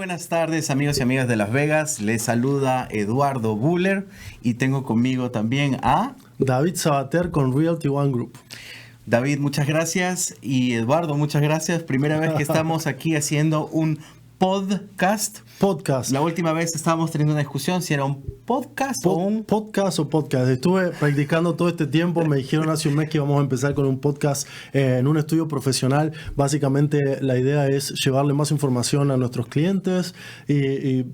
buenas tardes, amigos y amigas de Las Vegas. Les saluda Eduardo Buller y tengo conmigo también a David Sabater con Realty One Group. David, muchas gracias, y Eduardo, muchas gracias. Primera vez que estamos aquí haciendo un podcast. La última vez estábamos teniendo una discusión si era un podcast o un... Podcast o podcast. Estuve practicando todo este tiempo. Me dijeron hace un mes que íbamos a empezar con un podcast en un estudio profesional. Básicamente la idea es llevarle más información a nuestros clientes y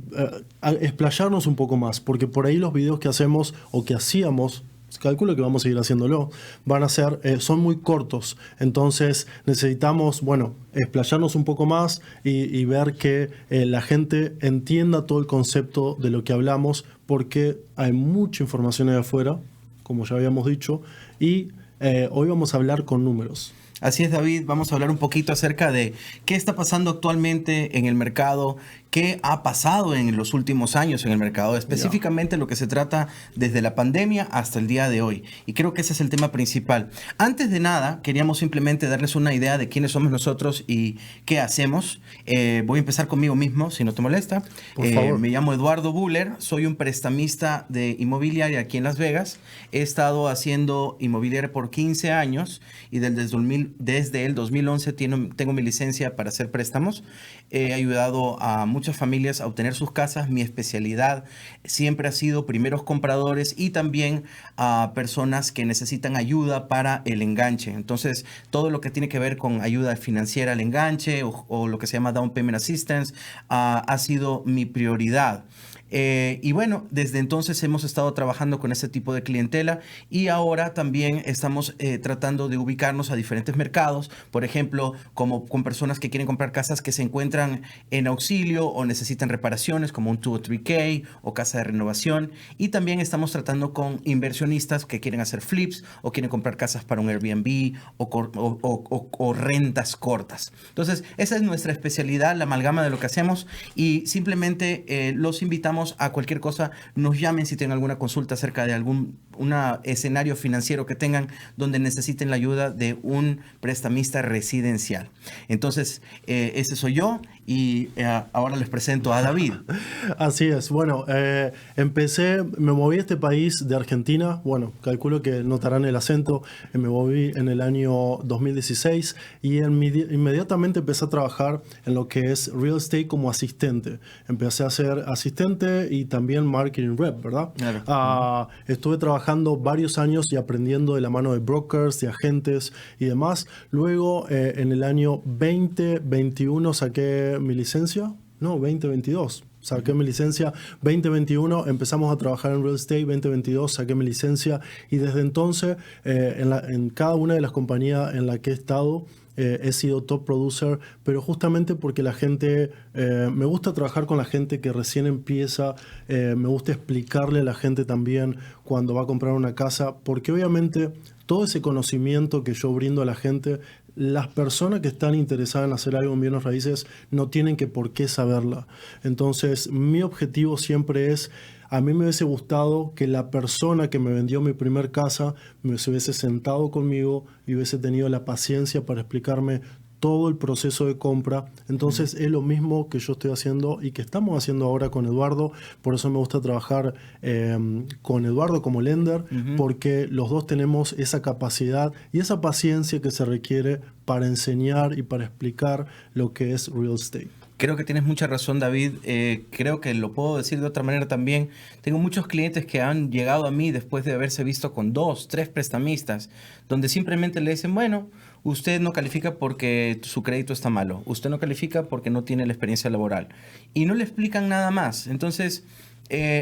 explayarnos un poco más. Porque por ahí los videos que hacemos o que hacíamos, calculo que vamos a seguir haciéndolo, van a ser, son muy cortos. Entonces necesitamos, explayarnos un poco más y ver que la gente entienda todo el concepto de lo que hablamos, porque hay mucha información ahí afuera, como ya habíamos dicho, y hoy vamos a hablar con números. Así es, David, vamos a hablar un poquito acerca de qué está pasando actualmente en el mercado, qué ha pasado en los últimos años en el mercado, específicamente lo que se trata desde la pandemia hasta el día de hoy. Y creo que ese es el tema principal. Antes de nada, queríamos simplemente darles una idea de quiénes somos nosotros y qué hacemos. Voy a empezar conmigo mismo, si no te molesta. Por favor. Me llamo Eduardo Buller, soy un prestamista de inmobiliaria aquí en Las Vegas. He estado haciendo inmobiliaria por 15 años y desde el 2011 tengo mi licencia para hacer préstamos. He ayudado a muchas familias a obtener sus casas. Mi especialidad siempre ha sido primeros compradores y también a personas que necesitan ayuda para el enganche. Entonces, todo lo que tiene que ver con ayuda financiera al enganche o lo que se llama Down Payment Assistance ha sido mi prioridad. Y bueno, desde entonces hemos estado trabajando con ese tipo de clientela y ahora también estamos tratando de ubicarnos a diferentes mercados, por ejemplo, como con personas que quieren comprar casas que se encuentran en auxilio o necesitan reparaciones, como un 203K o casa de renovación, y también estamos tratando con inversionistas que quieren hacer flips o quieren comprar casas para un Airbnb o rentas cortas. Entonces, esa es nuestra especialidad, la amalgama de lo que hacemos, y simplemente los invitamos a cualquier cosa, nos llamen si tienen alguna consulta acerca de algún escenario financiero que tengan donde necesiten la ayuda de un prestamista residencial. Entonces, ese soy yo y ahora les presento a David. Así es. Bueno, me moví a este país de Argentina. Bueno, calculo que notarán el acento. Me moví en el año 2016 y inmediatamente empecé a trabajar en lo que es real estate como asistente. Empecé a ser asistente y también marketing rep, ¿verdad? Claro. Estuve trabajando varios años y aprendiendo de la mano de brokers, de agentes y demás. Luego, en el año 2021 saqué mi licencia. No, 2022. Saqué mi licencia 2021, empezamos a trabajar en real estate, 2022 saqué mi licencia y desde entonces en cada una de las compañías en las que he estado he sido top producer, pero justamente porque la gente, me gusta trabajar con la gente que recién empieza, me gusta explicarle a la gente también cuando va a comprar una casa, porque obviamente todo ese conocimiento que yo brindo a la gente, las personas que están interesadas en hacer algo en bienes raíces no tienen por qué saberla. Entonces, mi objetivo siempre es, a mí me hubiese gustado que la persona que me vendió mi primer casa me hubiese sentado conmigo y hubiese tenido la paciencia para explicarme todo el proceso de compra. Entonces es lo mismo que yo estoy haciendo y que estamos haciendo ahora con Eduardo. Por eso me gusta trabajar con Eduardo como lender, porque los dos tenemos esa capacidad y esa paciencia que se requiere para enseñar y para explicar lo que es real estate. Creo que tienes mucha razón, David. Creo que lo puedo decir de otra manera también. Tengo muchos clientes que han llegado a mí después de haberse visto con 2, 3 prestamistas, donde simplemente le dicen, bueno, usted no califica porque su crédito está malo. Usted no califica porque no tiene la experiencia laboral. Y no le explican nada más. Entonces,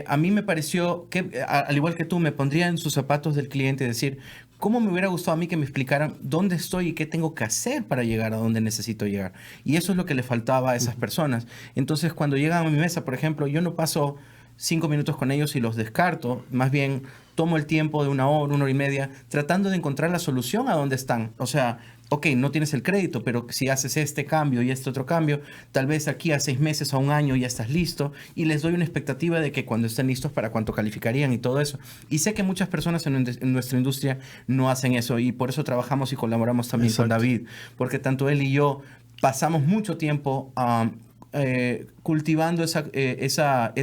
a mí me pareció que, al igual que tú, me pondría en sus zapatos del cliente y decir, ¿cómo me hubiera gustado a mí que me explicaran dónde estoy y qué tengo que hacer para llegar a donde necesito llegar? Y eso es lo que le faltaba a esas personas. Entonces, cuando llegan a mi mesa, por ejemplo, yo no paso 5 minutos con ellos y los descarto. Más bien, tomo el tiempo de 1 hora, 1 hora y media, tratando de encontrar la solución a dónde están. O sea, ok, no tienes el crédito, pero si haces este cambio y este otro cambio, tal vez aquí a 6 meses, a 1 año ya estás listo, y les doy una expectativa de que cuando estén listos para cuánto calificarían y todo eso. Y sé que muchas personas en nuestra industria no hacen eso, y por eso trabajamos y colaboramos también con David, porque tanto él y yo pasamos mucho tiempo cultivando esa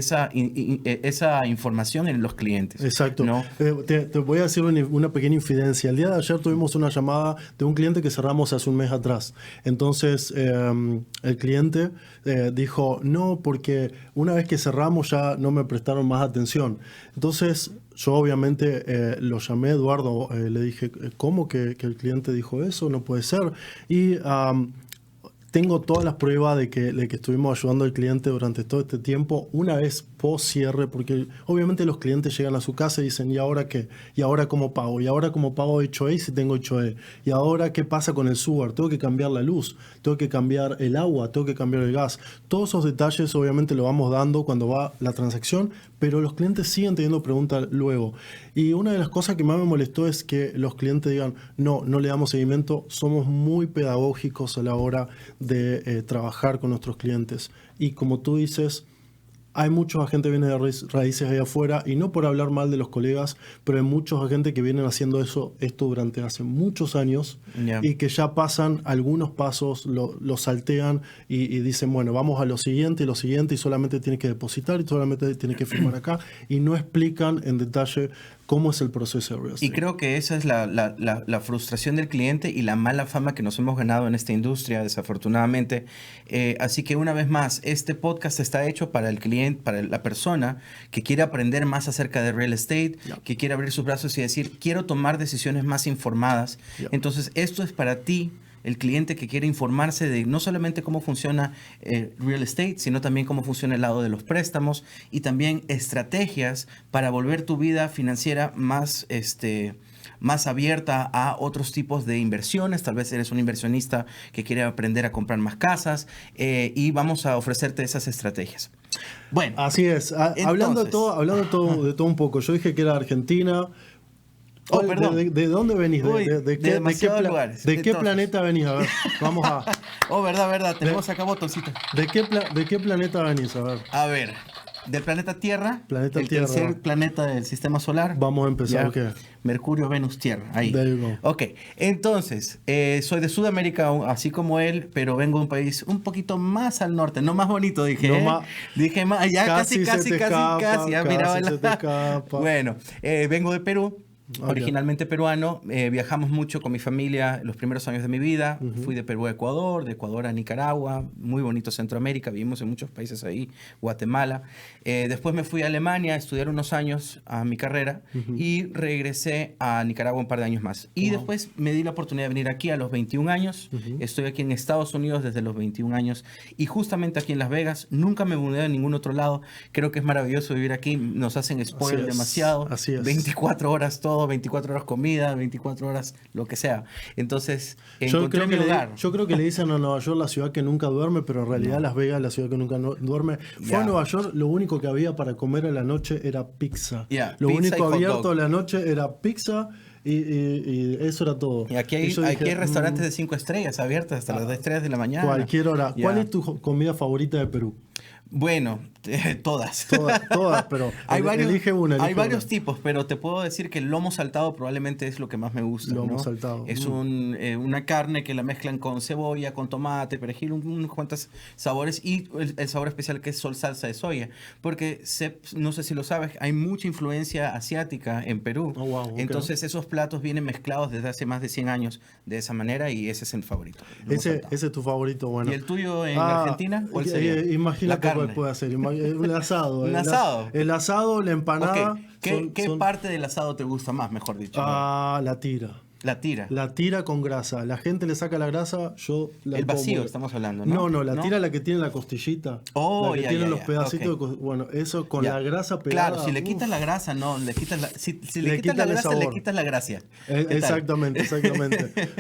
información en los clientes. Exacto. ¿No? Te voy a decir una pequeña infidencia. El día de ayer tuvimos una llamada de un cliente que cerramos hace un mes atrás. Entonces, el cliente dijo, no, porque una vez que cerramos ya no me prestaron más atención. Entonces, yo obviamente lo llamé a Eduardo, le dije, ¿cómo que el cliente dijo eso? No puede ser. Y tengo todas las pruebas de que estuvimos ayudando al cliente durante todo este tiempo, una vez post cierre, porque obviamente los clientes llegan a su casa y dicen, ¿y ahora qué? ¿Y ahora cómo pago? ¿Y ahora cómo pago HOA si tengo HOA? ¿Y ahora qué pasa con el sewer? ¿Tengo que cambiar la luz? ¿Tengo que cambiar el agua? ¿Tengo que cambiar el gas? Todos esos detalles obviamente lo vamos dando cuando va la transacción, pero los clientes siguen teniendo preguntas luego. Y una de las cosas que más me molestó es que los clientes digan, no le damos seguimiento, somos muy pedagógicos a la hora de trabajar con nuestros clientes. Y como tú dices, hay muchos agentes que vienen de raíces allá afuera, y no por hablar mal de los colegas, pero hay muchos agentes que vienen haciendo esto durante hace muchos años, y que ya pasan algunos pasos, lo saltean y dicen, bueno, vamos a lo siguiente, y solamente tienes que depositar y solamente tienes que firmar acá, y no explican en detalle cómo es el proceso de real estate. Y creo que esa es la frustración del cliente y la mala fama que nos hemos ganado en esta industria, desafortunadamente. Así que una vez más, este podcast está hecho para el cliente, para la persona que quiere aprender más acerca de real estate, que quiere abrir sus brazos y decir, quiero tomar decisiones más informadas. Entonces, esto es para ti, el cliente que quiere informarse de no solamente cómo funciona real estate, sino también cómo funciona el lado de los préstamos y también estrategias para volver tu vida financiera más abierta a otros tipos de inversiones. Tal vez eres un inversionista que quiere aprender a comprar más casas y vamos a ofrecerte esas estrategias. Bueno, así es. Hablando de todo un poco. Yo dije que era Argentina. Perdón. ¿De dónde venís? ¿De qué planeta venís? A ver, vamos a... verdad. Tenemos acá botoncito. ¿De qué planeta venís? A ver, del planeta Tierra. El Tierra. Tercer planeta del sistema solar. Vamos a empezar. Okay. Mercurio, Venus, Tierra. Ahí. There you go. Ok, entonces, soy de Sudamérica, así como él, pero vengo de un país un poquito más al norte. No más bonito, dije. Dije más, ya casi. Ya miraba la... Bueno, vengo de Perú. Okay. Originalmente peruano, viajamos mucho con mi familia los primeros años de mi vida. Fui de Perú a Ecuador, de Ecuador a Nicaragua, muy bonito Centroamérica, vivimos en muchos países ahí, Guatemala. Después me fui a Alemania a estudiar unos años a mi carrera y regresé a Nicaragua un par de años más. Y después me di la oportunidad de venir aquí a los 21 años. Estoy aquí en Estados Unidos desde los 21 años y justamente aquí en Las Vegas. Nunca me mudé a ningún otro lado. Creo que es maravilloso vivir aquí. Nos hacen spoiler demasiado. Así es. 24 horas todo. 24 horas comida, 24 horas lo que sea. Entonces, yo creo que le dicen a Nueva York la ciudad que nunca duerme, pero en realidad Las Vegas es la ciudad que nunca duerme. Fue a Nueva York, lo único que había para comer a la noche era pizza. Lo único abierto a la noche era pizza. Y eso era todo. Y aquí hay restaurantes de 5 estrellas abiertos hasta las 3 de la mañana. Cualquier hora. ¿Cuál es tu comida favorita de Perú? Bueno, todas, pero elige una. Hay varios tipos, pero te puedo decir que el lomo saltado probablemente es lo que más me gusta. Lomo saltado. Es una carne que la mezclan con cebolla, con tomate, perejil, unos cuantos sabores y el sabor especial que es salsa de soya. Porque no sé si lo sabes, hay mucha influencia asiática en Perú. Entonces esos platos vienen mezclados desde hace más de 100 años de esa manera y ese es el favorito. Ese es tu favorito, bueno. ¿Y el tuyo en Argentina? ¿Cuál sería? Imagínate cuál puede hacer. Un asado. ¿Un asado? El asado, la empanada. ¿Qué parte del asado te gusta más, mejor dicho? La tira. La tira. La tira con grasa. La gente le saca la grasa, yo la El vacío como. estamos hablando, ¿no? No, la tira la que tiene la costillita. La que tiene los pedacitos. Bueno, eso con la grasa pegada. Claro, si le quitas la grasa, no, le quitas la... Si le quitas la grasa, le quitas la gracia. Exactamente.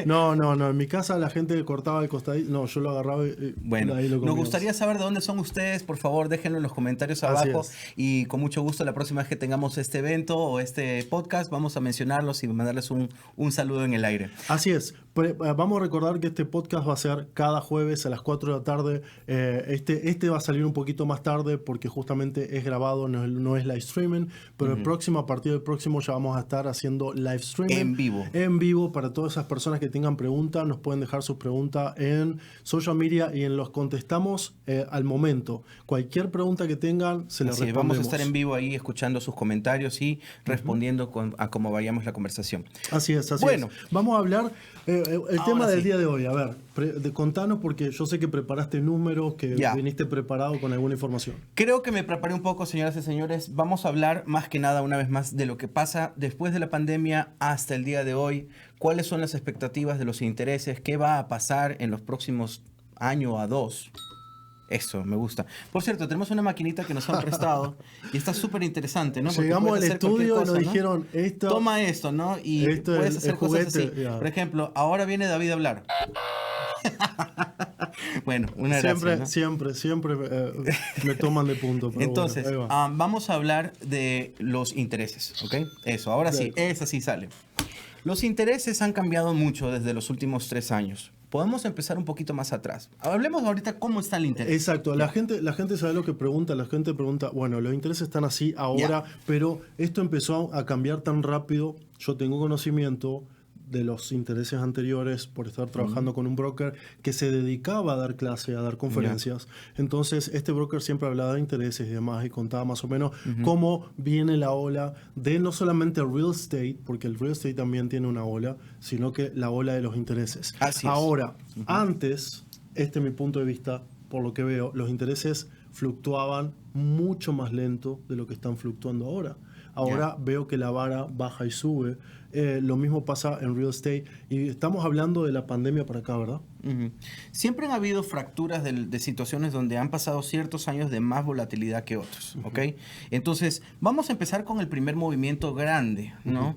No, en mi casa la gente cortaba el costadito. No, yo lo agarraba y bueno, ahí lo comíamos. Nos gustaría saber de dónde son ustedes. Por favor, déjenlo en los comentarios abajo. Y con mucho gusto, la próxima vez que tengamos este evento o este podcast, vamos a mencionarlos y mandarles un saludo en el aire. Así es. Vamos a recordar que este podcast va a ser cada jueves a las 4 de la tarde. Este va a salir un poquito más tarde porque justamente es grabado, no es live streaming, pero a partir del próximo ya vamos a estar haciendo live streaming. En vivo. En vivo, para todas esas personas que tengan preguntas, nos pueden dejar sus preguntas en social media y los contestamos al momento. Cualquier pregunta que tengan, se les respondemos. Vamos a estar en vivo ahí escuchando sus comentarios y respondiendo a cómo vayamos la conversación. Así es. Bueno, vamos a hablar el tema del sí. día de hoy. A ver, contanos porque yo sé que preparaste números, que viniste preparado con alguna información. Creo que me preparé un poco, señoras y señores. Vamos a hablar más que nada, una vez más, de lo que pasa después de la pandemia hasta el día de hoy. ¿Cuáles son las expectativas de los intereses? ¿Qué va a pasar en los próximos año a 2? Eso, me gusta. Por cierto, tenemos una maquinita que nos han prestado y está súper interesante, ¿no? Porque llegamos al puedes hacer cualquier estudio y cosa, nos ¿no? dijeron esto. Toma esto, ¿no? Y esto puedes es hacer el cosas juguete, así. ya. Por ejemplo, ahora viene David a hablar. Bueno, una gracia, ¿no? Siempre me toman de punto. Pero entonces, bueno, ahí va. vamos a hablar de los intereses, ¿ok? Eso, ahora sí, esa sí sale. Los intereses han cambiado mucho desde los últimos 3 años. Podemos empezar un poquito más atrás. Hablemos ahorita cómo está el interés. Exacto, la gente sabe lo que pregunta, la gente pregunta, bueno, los intereses están así ahora, pero esto empezó a cambiar tan rápido. Yo tengo conocimiento de los intereses anteriores por estar trabajando con un broker que se dedicaba a dar clase, a dar conferencias. Entonces, este broker siempre hablaba de intereses y demás y contaba más o menos cómo viene la ola de no solamente el real estate, porque el real estate también tiene una ola, sino que la ola de los intereses. Así es. Ahora, antes, este es mi punto de vista, por lo que veo, los intereses fluctuaban mucho más lento de lo que están fluctuando ahora. Ahora veo que la vara baja y sube. Lo mismo pasa en real estate. Y estamos hablando de la pandemia para acá, ¿verdad? Siempre han habido fracturas de situaciones donde han pasado ciertos años de más volatilidad que otros, ¿ok? Entonces, vamos a empezar con el primer movimiento grande, ¿no?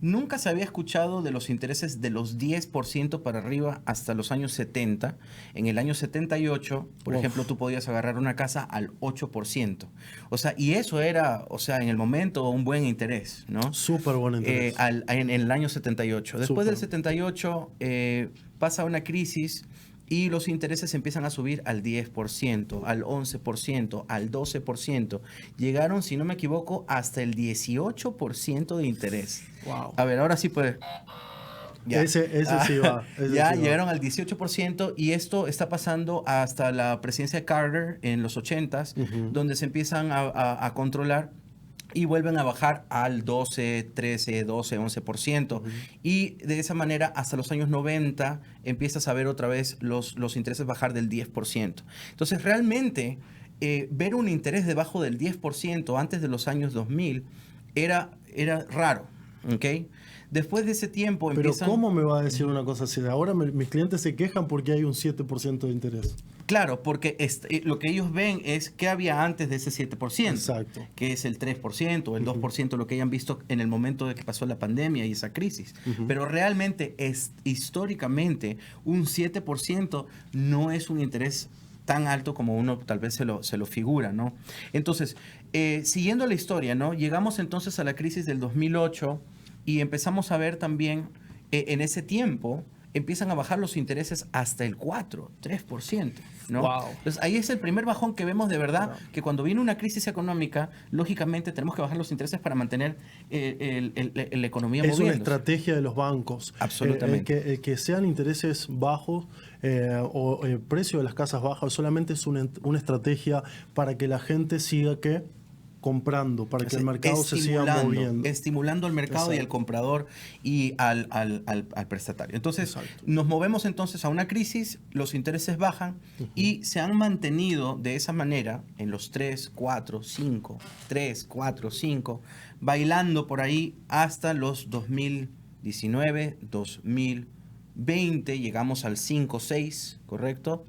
Nunca se había escuchado de los intereses de los 10% para arriba hasta los años 70. En el año 78, por ejemplo, tú podías agarrar una casa al 8%. O sea, y eso era, o sea, en el momento un buen interés, ¿no? Súper buen interés. En el año 78. Después del 78 pasa una crisis y los intereses empiezan a subir al 10%, al 11%, al 12%. Llegaron, si no me equivoco, hasta el 18% de interés. Wow. A ver, ahora sí puede. Ya. Ese sí va. Ya llegaron al 18% y esto está pasando hasta la presidencia de Carter en los 80s, donde se empiezan a controlar y vuelven a bajar al 12, 13, 12, 11%. Y de esa manera, hasta los años 90, empiezas a ver otra vez los intereses bajar del 10%. Entonces, realmente, ver un interés debajo del 10% antes de los años 2000 era raro, ¿ok? Después de ese tiempo empiezan... Pero ¿cómo me va a decir una cosa así? Ahora mis clientes se quejan porque hay un 7% de interés. Claro, porque lo que ellos ven es qué había antes de ese 7%. Exacto. Que es el 3% o el 2%, lo que hayan visto en el momento de que pasó la pandemia y esa crisis. Pero realmente, históricamente, un 7% no es un interés tan alto como uno tal vez se lo figura, ¿no? Entonces, siguiendo la historia, ¿no? Llegamos entonces a la crisis del 2008 y empezamos a ver también, en ese tiempo, empiezan a bajar los intereses hasta el 4, 3%, ¿no? Wow. Entonces, ahí es el primer bajón que vemos de verdad, que cuando viene una crisis económica, lógicamente tenemos que bajar los intereses para mantener la economía moviéndose. Es una estrategia de los bancos. Absolutamente. Que sean intereses bajos o el precio de las casas bajas solamente es una estrategia para que la gente siga comprando, para que el mercado se siga moviendo. Estimulando al mercado. Exacto. Y al comprador y al prestatario. Entonces, nos movemos entonces a una crisis, los intereses bajan y se han mantenido de esa manera en los 3, 4, 5, bailando por ahí hasta los 2019, 2020, llegamos al 5, 6, ¿correcto?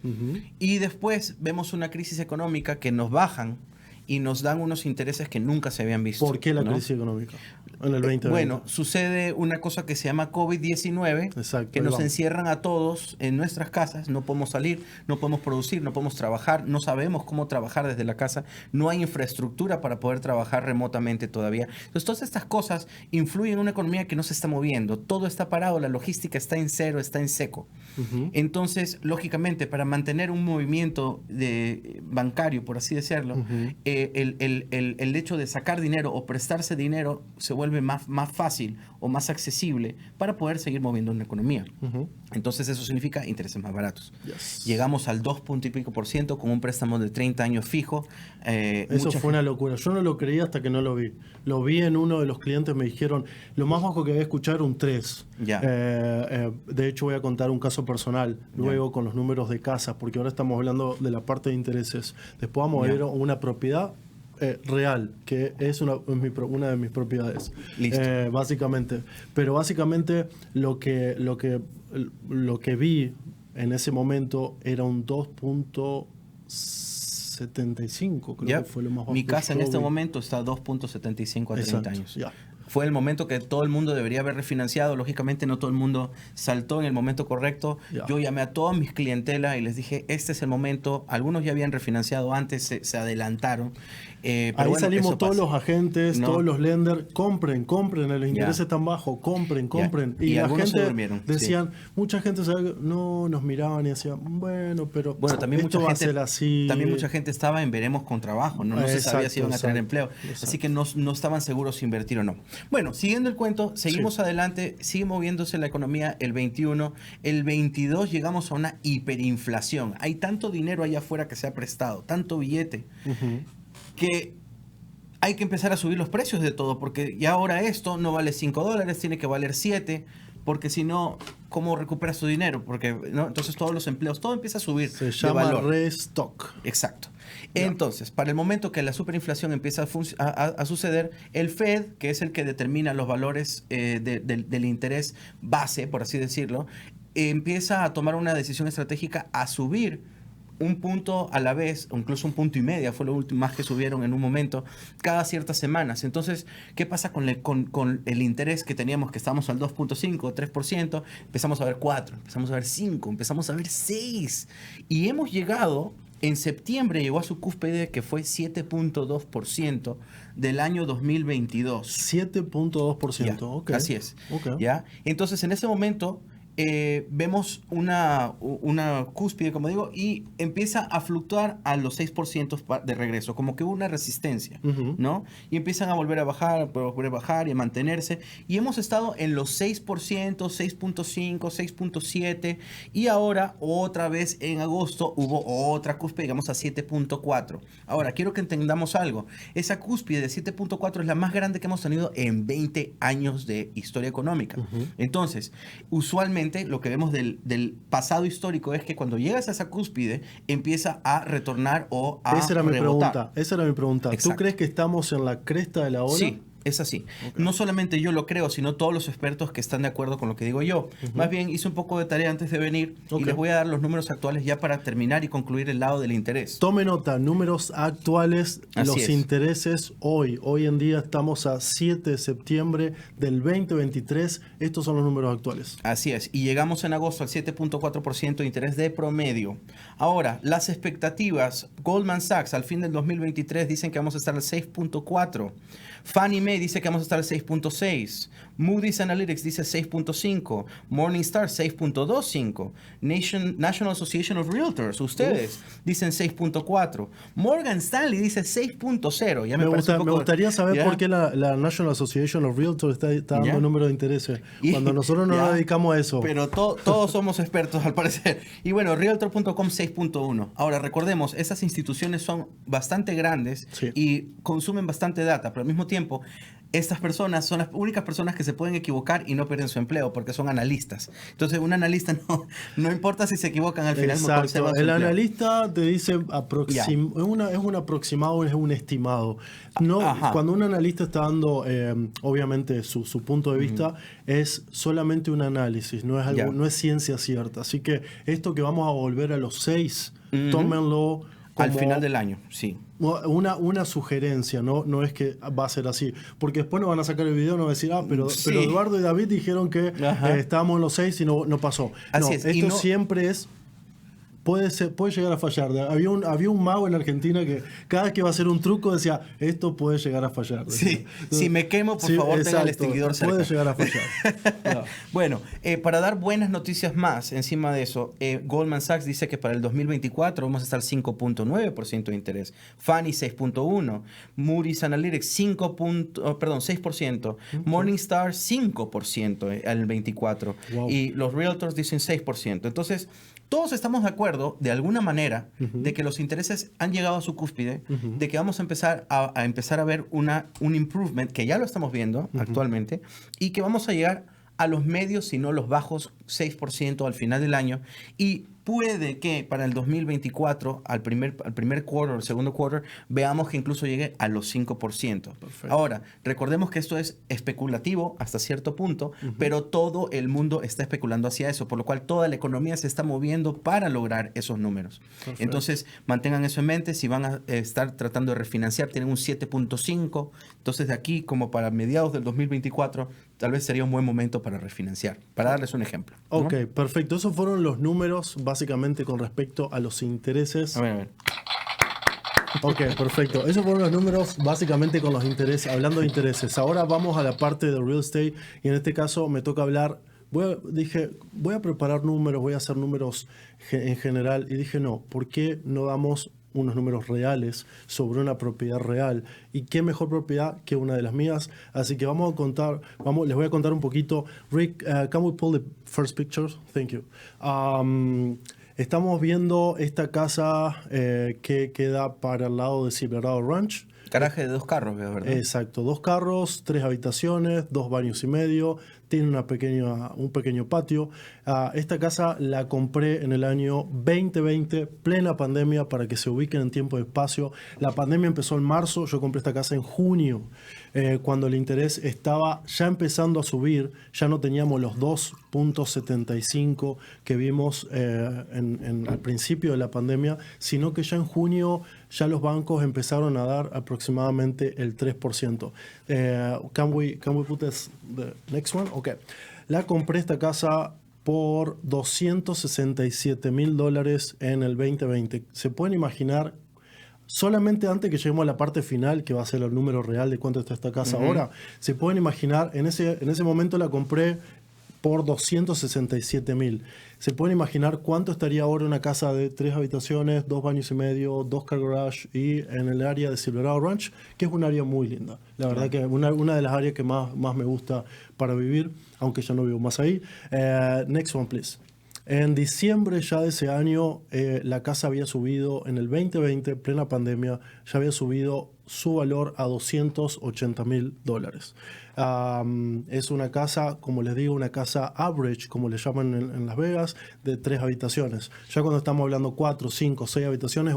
Y después vemos una crisis económica que nos bajan y nos dan unos intereses que nunca se habían visto. ¿Por qué la crisis económica? en el 2020. Bueno, sucede una cosa que se llama COVID-19, Exacto, que ahí nos vamos. encierran a todos en nuestras casas, no podemos salir, no podemos producir, no podemos trabajar, no sabemos cómo trabajar desde la casa, no hay infraestructura para poder trabajar remotamente todavía. Entonces, todas estas cosas influyen en una economía que no se está moviendo, todo está parado, la logística está en cero, está en seco. Entonces, lógicamente, para mantener un movimiento bancario, por así decirlo, el hecho de sacar dinero o prestarse dinero se vuelve más fácil o más accesible para poder seguir moviendo una economía. Entonces, eso significa intereses más baratos. Yes. Llegamos al 2 y pico % con un préstamo de 30 años fijo. Eso fue una locura. Yo no lo creía hasta que no lo vi. Lo vi en uno de los clientes, me dijeron, lo más bajo que había escuchado era un 3. Ya. De hecho, voy a contar un caso personal, luego con los números de casas, porque ahora estamos hablando de la parte de intereses. Después vamos a ver una propiedad real, que es una de mis propiedades. Listo. Básicamente. Pero básicamente lo que vi en ese momento era un 2.75, creo que fue lo más bajo. Mi casa en que este vi. momento está a 2.75 a 30 Exacto, años. ya. Fue el momento que todo el mundo debería haber refinanciado. Lógicamente no todo el mundo saltó en el momento correcto. Ya. Yo llamé a todas mis clientelas y les dije, este es el momento. Algunos ya habían refinanciado antes, se adelantaron. Pero ahí bueno, salimos eso todos pasa. los agentes, No. todos los lenders, compren, el interés Ya. es tan bajo, compren. Y Y la algunos se gente durmieron, decían, mucha gente no nos miraban y decían, bueno, pero Bueno, también esto mucha va gente, a ser así. también mucha gente estaba en veremos con trabajo, no se sabía si iban a tener empleo. Así que no estaban seguros si invertir o no. Bueno, siguiendo el cuento, seguimos adelante, sigue moviéndose la economía el 21. El 22 llegamos a una hiperinflación. Hay tanto dinero allá afuera que se ha prestado, tanto billete, que hay que empezar a subir los precios de todo, porque ya ahora esto no vale $5, tiene que valer 7, porque si no, ¿cómo recuperas tu dinero? Porque ¿no? Entonces todos los empleos, todo empieza a subir Se de llama valor. restock. Exacto. Entonces, para el momento que la superinflación empieza a suceder, el Fed, que es el que determina los valores del interés base, por así decirlo, empieza a tomar una decisión estratégica a subir un punto a la vez, o incluso 1.5 puntos, fue lo último más que subieron en un momento, cada ciertas semanas. Entonces, ¿qué pasa con el interés que teníamos, que estábamos al 2.5, 3%? Empezamos a ver 4, empezamos a ver 5, empezamos a ver 6. Y hemos llegado, en septiembre llegó a su cúspide, que fue 7.2% del año 2022. 7.2%, Ya, ok. así es. Ok. ¿Ya? Entonces, en ese momento vemos una cúspide, como digo, y empieza a fluctuar a los 6% de regreso, como que hubo una resistencia, ¿no? Y empiezan a volver a bajar y a mantenerse. Y hemos estado en los 6%, 6.5, 6.7, y ahora otra vez en agosto hubo otra cúspide, digamos a 7.4. Ahora, quiero que entendamos algo. Esa cúspide de 7.4 es la más grande que hemos tenido en 20 años de historia económica. Entonces, usualmente lo que vemos del pasado histórico es que cuando llegas a esa cúspide empieza a retornar o a Esa era mi rebotar. pregunta. ¿Tú Exacto. crees que estamos en la cresta de la ola? Sí, es así. No solamente yo lo creo, sino todos los expertos que están de acuerdo con lo que digo yo. Más bien hice un poco de tarea antes de venir y les voy a dar los números actuales ya para terminar y concluir el lado del interés. Tome nota, números actuales, Así los es. intereses hoy. Hoy en día estamos a 7 de septiembre del 2023. Estos son los números actuales. Así es, y llegamos en agosto al 7.4% de interés de promedio. Ahora, las expectativas, Goldman Sachs al fin del 2023 dicen que vamos a estar al 6.4%. Fannie Mae dice que vamos a estar al 6.6%. Moody's Analytics dice 6.5%. Morningstar 6.25%. National Association of Realtors, ustedes, dicen 6.4%. Morgan Stanley dice 6.0%. Ya me gustaría saber por qué la National Association of Realtors está dando números de intereses, cuando nosotros no nos dedicamos a eso. Pero todos somos expertos al parecer. Y bueno, Realtor.com 6.1. Ahora, recordemos, esas instituciones son bastante grandes y consumen bastante data, pero al mismo tiempo, estas personas son las únicas personas que se pueden equivocar y no pierden su empleo porque son analistas. Entonces, un analista no importa si se equivocan, al final Exacto. conserva su El empleo. analista te dice es un aproximado, es un estimado. Cuando un analista está dando obviamente su punto de vista, es solamente un análisis, no es algo, no es ciencia cierta. Así que esto que vamos a volver a los 6, tómenlo Al final del año, sí. Una sugerencia, no es que va a ser así. Porque después nos van a sacar el video y nos van a decir, pero Eduardo y David dijeron que estábamos en los 6 y no pasó. Así es. Esto siempre es... Puede llegar a fallar. Había un mago en Argentina que cada vez que iba a hacer un truco decía, esto puede llegar a fallar. Sí. Entonces, si me quemo, por favor, tenga el extinguidor cerca. Puede llegar a fallar. Bueno, para dar buenas noticias más encima de eso, Goldman Sachs dice que para el 2024 vamos a estar 5.9% de interés. Fannie 6.1%. Moody's Analytics 6%. Morningstar 5% al 24%. Wow. Y los realtors dicen 6%. Entonces, todos estamos de acuerdo, de alguna manera, de que los intereses han llegado a su cúspide, de que vamos a empezar a ver un improvement, que ya lo estamos viendo actualmente, y que vamos a llegar a los medios, si no los bajos 6% al final del año. Y puede que para el 2024, al primer quarter, al segundo quarter, veamos que incluso llegue a los 5%. Perfecto. Ahora, recordemos que esto es especulativo hasta cierto punto, pero todo el mundo está especulando hacia eso, por lo cual toda la economía se está moviendo para lograr esos números. Perfecto. Entonces, mantengan eso en mente. Si van a estar tratando de refinanciar, tienen un 7.5. Entonces, de aquí, como para mediados del 2024, tal vez sería un buen momento para refinanciar, para darles un ejemplo, ¿no? Ok, perfecto. Esos fueron los números básicamente con respecto a los intereses. A ver. Ok, perfecto. Esos fueron los números básicamente con los intereses, hablando de intereses. Ahora vamos a la parte de real estate y en este caso me toca hablar. Voy a preparar números, voy a hacer números en general y dije no, ¿por qué no damos unos números reales sobre una propiedad real? Y qué mejor propiedad que una de las mías. Así que les voy a contar un poquito. Rick, can we pull the first picture? Thank you. Estamos viendo esta casa que queda para el lado de Silverado Ranch. Garaje de 2 carros, ¿verdad? Exacto, 2 carros, 3 habitaciones, 2 baños y medio, tiene un pequeño patio. Esta casa la compré en el año 2020, plena pandemia, para que se ubiquen en tiempo y espacio. La pandemia empezó en marzo, yo compré esta casa en junio, cuando el interés estaba ya empezando a subir, ya no teníamos los 2.75 que vimos al principio de la pandemia, sino que ya en junio ya los bancos empezaron a dar aproximadamente el 3%. Can we put this, the next one? Okay. La compré esta casa por $267,000 en el 2020. Se pueden imaginar, solamente antes que lleguemos a la parte final, que va a ser el número real de cuánto está esta casa ahora, se pueden imaginar, en ese momento la compré por $267,000. Se pueden imaginar cuánto estaría ahora una casa de 3 habitaciones, 2 baños y medio, 2 car garage y en el área de Silverado Ranch, que es un área muy linda. La verdad que una de las áreas que más me gusta para vivir, aunque ya no vivo más ahí. Next one, please. En diciembre ya de ese año, la casa había subido, en el 2020, plena pandemia, ya había subido su valor a $280,000. Es una casa, como les digo, una casa average, como le llaman en Las Vegas, de 3 habitaciones. Ya cuando estamos hablando 4, 5, 6 habitaciones,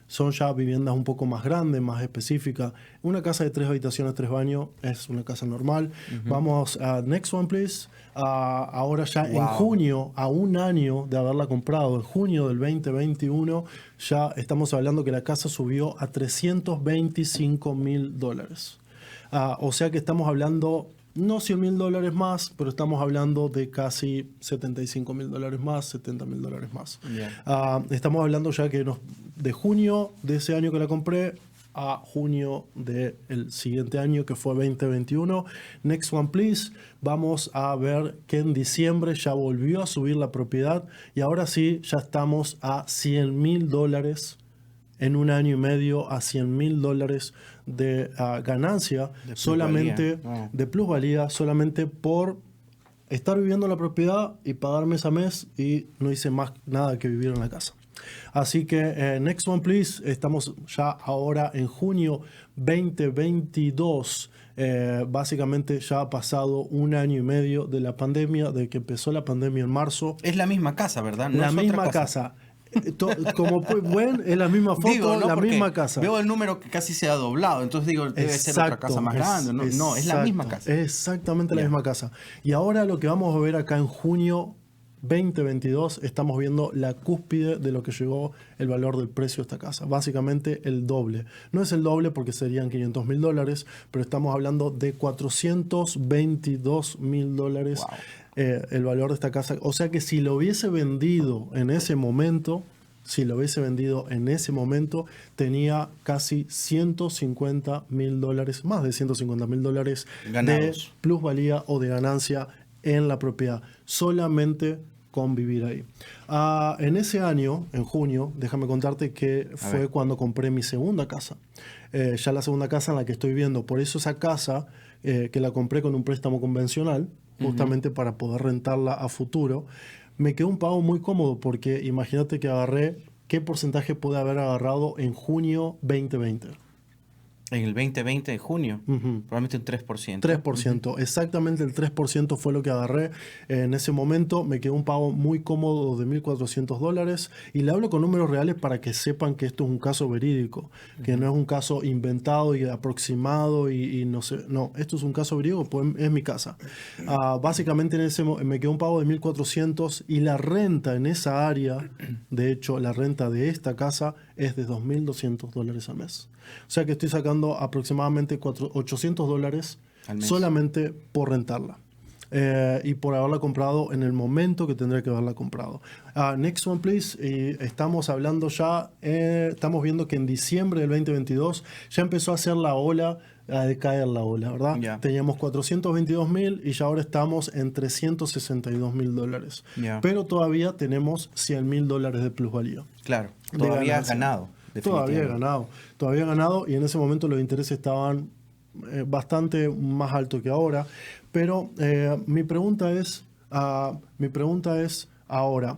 son ya viviendas un poco más grandes, más específicas. Una casa de 3 habitaciones, 3 baños es una casa normal. Vamos a next one, please. Ahora ya en junio, a un año de haberla comprado, en junio del 2021, ya estamos hablando que la casa subió a $325,000. O sea que estamos hablando, no $100,000 más, pero estamos hablando de casi $75,000 más, $70,000 más. Yeah. Estamos hablando ya que de junio de ese año que la compré a junio del siguiente año, que fue 2021. Next one, please. Vamos a ver que en diciembre ya volvió a subir la propiedad y ahora sí ya estamos a $100,000 en un año y medio, a $100,000 de ganancia, de plusvalía, solamente por estar viviendo en la propiedad y pagar mes a mes, y no hice más nada que vivir en la casa. Así que, next one, please. Estamos ya ahora en junio 2022. Básicamente ya ha pasado un año y medio de la pandemia, de que empezó la pandemia en marzo. Es la misma casa, ¿verdad? No la misma casa. Como ven, es la misma foto, la misma casa. Veo el número que casi se ha doblado, entonces digo, debe ser otra casa más grande. No, es la misma casa. Exactamente la misma casa. Y ahora lo que vamos a ver acá en junio 2022 estamos viendo la cúspide de lo que llegó el valor del precio de esta casa. Básicamente el doble. No es el doble porque serían $500.000, pero estamos hablando de $422.000 Wow. el valor de esta casa. O sea que si lo hubiese vendido en ese momento, tenía casi $150.000, más de $150.000 de Ganados. plusvalía o de ganancia en la propiedad, solamente con vivir ahí. En ese año, en junio, déjame contarte que fue cuando compré mi segunda casa. Ya la segunda casa en la que estoy viviendo. Por eso esa casa, que la compré con un préstamo convencional, justamente para poder rentarla a futuro, me quedó un pago muy cómodo porque imagínate que agarré, ¿qué porcentaje pude haber agarrado en junio 2020? En el 2020 de junio, probablemente un 3%. 3%, exactamente el 3% fue lo que agarré. En ese momento me quedó un pago muy cómodo de $1.400 y le hablo con números reales para que sepan que esto es un caso verídico, que no es un caso inventado y aproximado y no sé, no, esto es un caso verídico, pues es mi casa. Básicamente me quedó un pago de $1.400 y la renta en esa área, de hecho la renta de esta casa es de $2.200 al mes. O sea que estoy sacando aproximadamente $800 al mes solamente por rentarla. Y por haberla comprado en el momento que tendría que haberla comprado. Next one, please. Estamos hablando ya, estamos viendo que en diciembre del 2022 ya empezó a hacer la ola, a decaer la ola, ¿verdad? Yeah. Teníamos 422.000 y ya ahora estamos en $362.000. Yeah. Pero todavía tenemos $100.000 de plusvalía. Claro, todavía has ganancia. ganado. Todavía he ganado y en ese momento los intereses estaban bastante más altos que ahora. Pero mi pregunta es ahora,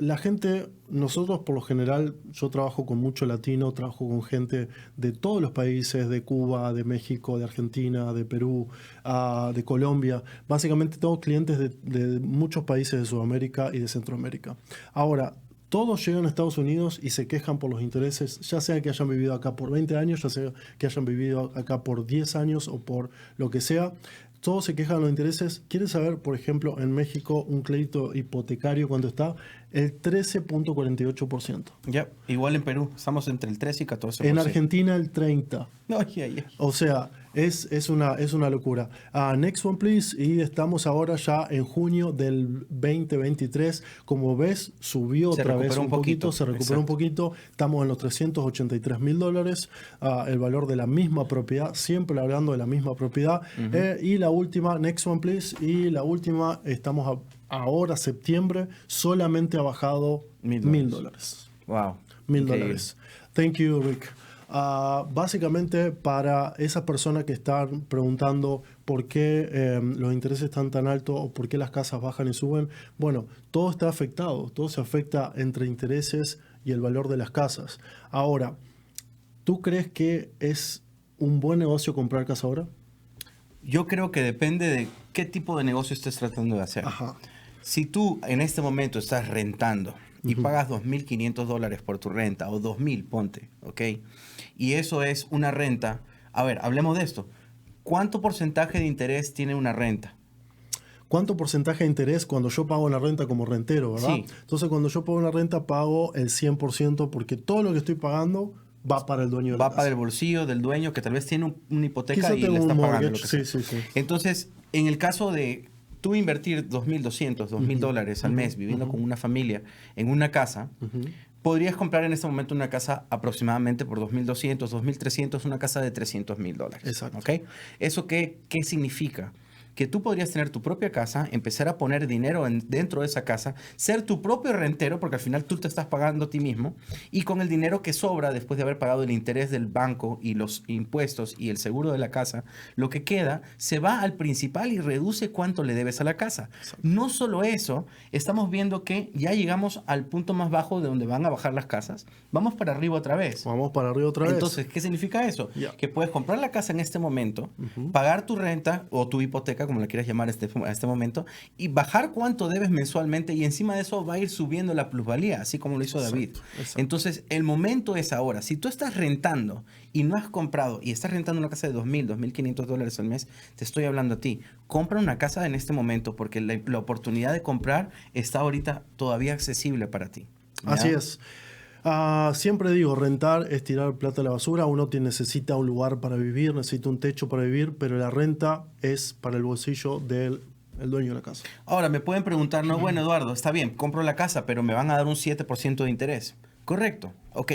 la gente, nosotros por lo general, yo trabajo con mucho latino, trabajo con gente de todos los países, de Cuba, de México, de Argentina, de Perú, de Colombia. Básicamente tengo clientes de muchos países de Sudamérica y de Centroamérica. Ahora, todos llegan a Estados Unidos y se quejan por los intereses, ya sea que hayan vivido acá por 20 años, ya sea que hayan vivido acá por 10 años o por lo que sea. Todos se quejan de los intereses. ¿Quieres saber, por ejemplo, en México un crédito hipotecario cuánto está? El 13.48%. Ya, igual en Perú, estamos entre el 13 y 14%. En Argentina el 30%. Ay. O sea, es una locura. Next one, please. Y estamos ahora ya en junio del 2023. Como ves, subió otra vez un poquito. Se recuperó un poquito. Estamos en los $383.000. El valor de la misma propiedad. Siempre hablando de la misma propiedad. Y la última, next one, please. Y la última, estamos ahora, septiembre, solamente ha bajado $1.000. Wow. $1.000. Thank you, Rick. Básicamente, para esas personas que están preguntando por qué los intereses están tan altos o por qué las casas bajan y suben, bueno, todo está afectado, todo se afecta entre intereses y el valor de las casas. Ahora, ¿tú crees que es un buen negocio comprar casa ahora? Yo creo que depende de qué tipo de negocio estés tratando de hacer. Ajá. Si tú en este momento estás rentando y pagas $2.500 por tu renta o $2.000, ponte, ¿ok? Y eso es una renta. A ver, hablemos de esto. ¿Cuánto porcentaje de interés tiene una renta? ¿Cuánto porcentaje de interés cuando yo pago una renta como rentero, verdad? Sí. Entonces, cuando yo pago una renta, pago el 100% porque todo lo que estoy pagando va para el dueño de la casa. Va para el bolsillo del dueño que tal vez tiene una hipoteca Quizá y le tengo está un pagando mortgage. lo que sea. Sí. Entonces, en el caso de tú invertir $2.200, $2.000 al mes viviendo con una familia en una casa, podrías comprar en este momento una casa aproximadamente por $2.200, $2.300, una casa de $300.000. Exacto. ¿Ok? ¿Eso qué significa? Que tú podrías tener tu propia casa, empezar a poner dinero dentro de esa casa, ser tu propio rentero, porque al final tú te estás pagando a ti mismo, y con el dinero que sobra después de haber pagado el interés del banco y los impuestos y el seguro de la casa, lo que queda se va al principal y reduce cuánto le debes a la casa. No solo eso, estamos viendo que ya llegamos al punto más bajo de donde van a bajar las casas. Vamos para arriba otra vez. Vamos para arriba otra vez. Entonces, ¿qué significa eso? Yeah. Que puedes comprar la casa en este momento, pagar tu renta o tu hipoteca hipoteca, como la quieras llamar a este momento, y bajar cuánto debes mensualmente, y encima de eso va a ir subiendo la plusvalía, así como lo hizo David. Exacto. Entonces, el momento es ahora. Si tú estás rentando y no has comprado, y estás rentando una casa de $2,000, $2,500 al mes, te estoy hablando a ti. Compra una casa en este momento porque la oportunidad de comprar está ahorita todavía accesible para ti. ¿Ya? Así es. Siempre digo, rentar es tirar plata a la basura. Uno necesita un lugar para vivir, necesita un techo para vivir, pero la renta es para el bolsillo del dueño de la casa. Ahora, me pueden preguntar, no, bueno, Eduardo, está bien, compro la casa, pero me van a dar un 7% de interés. Correcto, ok.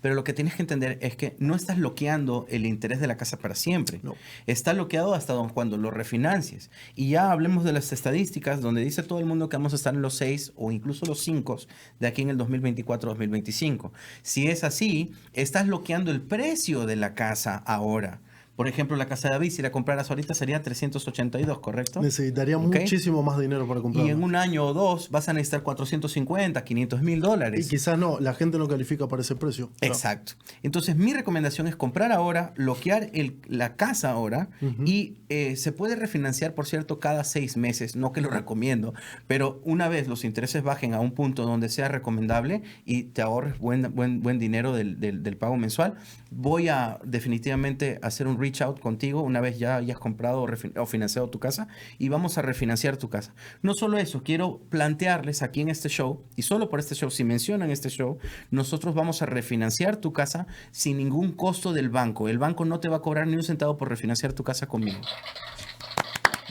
Pero lo que tienes que entender es que no estás bloqueando el interés de la casa para siempre. No. Está bloqueado hasta cuando lo refinancies. Y ya hablemos de las estadísticas, donde dice todo el mundo que vamos a estar en los 6 o incluso los 5 de aquí en el 2024-2025. Si es así, estás bloqueando el precio de la casa ahora. Por ejemplo, la casa de David, si la compraras ahorita, sería 382, ¿correcto? Necesitaría muchísimo más dinero para comprarla. Y en un año o dos vas a necesitar 450, $500,000. Y quizás no, la gente no califica para ese precio. Exacto. Entonces, mi recomendación es comprar ahora, bloquear la casa ahora y se puede refinanciar, por cierto, cada 6 meses. No que lo recomiendo, pero una vez los intereses bajen a un punto donde sea recomendable y te ahorres buen dinero del pago mensual, voy a definitivamente hacer un reach out contigo una vez ya hayas comprado o financiado tu casa y vamos a refinanciar tu casa. No solo eso, quiero plantearles aquí en este show, y solo por este show, si mencionan este show, nosotros vamos a refinanciar tu casa sin ningún costo del banco. El banco no te va a cobrar ni un centavo por refinanciar tu casa conmigo.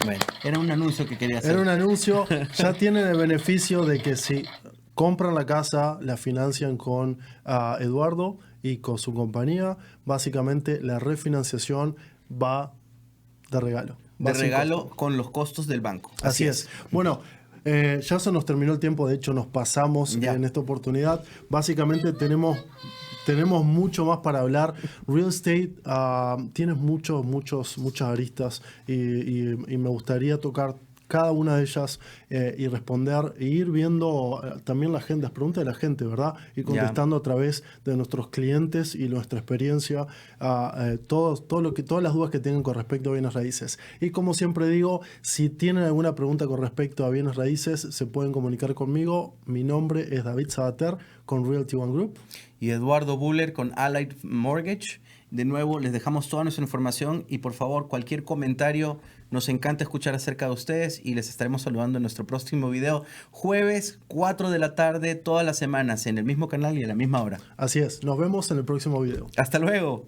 Bueno, era un anuncio que quería hacer. Era un anuncio. Ya tienen el beneficio de que si compran la casa, la financian con Eduardo y con su compañía, básicamente la refinanciación va de regalo. De regalo con los costos del banco. Así es. Bueno, ya se nos terminó el tiempo, de hecho nos pasamos en esta oportunidad. Básicamente tenemos mucho más para hablar. Real estate tiene muchas aristas y me gustaría tocar cada una de ellas y responder e ir viendo también las preguntas de la gente, ¿verdad? Y contestando a través de nuestros clientes y nuestra experiencia todas las dudas que tengan con respecto a bienes raíces. Y como siempre digo, si tienen alguna pregunta con respecto a bienes raíces, se pueden comunicar conmigo. Mi nombre es David Sabater con Realty One Group. Y Eduardo Buller con Allied Mortgage. De nuevo, les dejamos toda nuestra información y por favor, cualquier comentario, nos encanta escuchar acerca de ustedes y les estaremos saludando en nuestro próximo video, jueves 4 de la tarde, todas las semanas, en el mismo canal y a la misma hora. Así es, nos vemos en el próximo video. ¡Hasta luego!